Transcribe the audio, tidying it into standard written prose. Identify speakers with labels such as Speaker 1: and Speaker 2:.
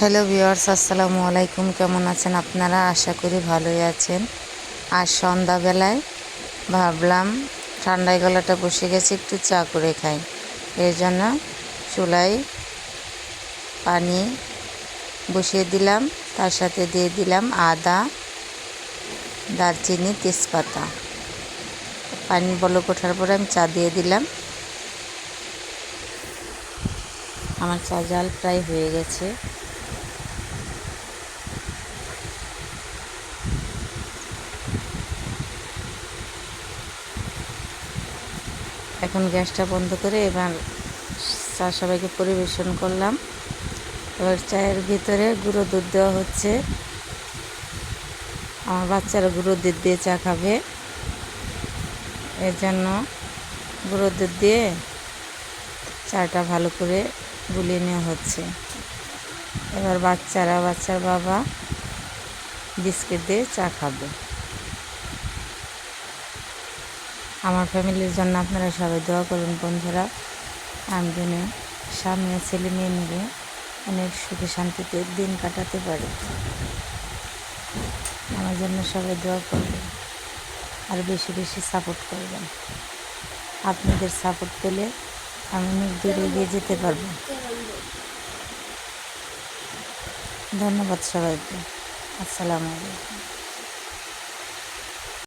Speaker 1: Hello viewers, আসসালামু আলাইকুম। কেমন আছেন আপনারা? আশা করি ভালোই আছেন। আজ সন্ধ্যাবেলায় ভাবলাম ঠান্ডায় গলাটা বসে গেছে, একটু চা করে খাই। এর জন্য চুলায় পানি বসিয়ে দিলাম, তার সাথে দিয়ে দিলাম আদা, দারচিনি, তেজপাতা। পানি বলক ওঠার পরে আমি চা দিয়ে দিলাম। আমার চা জাল প্রায় হয়ে গেছে। এখন গ্যাসটা বন্ধ করে এবার চা সবাইকে পরিবেশন করলাম। এবার চায়ের ভিতরে গুঁড়ো দুধ দেওয়া হচ্ছে। আমার বাচ্চারা গুঁড়ো দুধ দিয়ে চা খাবে, এর জন্য গুঁড়ো দুধ দিয়ে চাটা ভালো করে গুলিয়ে নেওয়া হচ্ছে। এবার বাচ্চার বাবা বিস্কিট দিয়ে চা খাবে। আমার ফ্যামিলির জন্য আপনারা সবাই দোয়া করুন বন্ধুরা। আমি যেন স্বামী ও ছেলে মেয়ে নিয়ে অনেক সুখে শান্তিতে দিন কাটাতে পারি। আমার জন্য সবাই দোয়া করবেন আর বেশি বেশি সাপোর্ট করবেন। আপনাদের সাপোর্ট পেলে আমি অনেক দূরে এগিয়ে যেতে পারবো। ধন্যবাদ সবাইকে। আসসালামু আলাইকুম।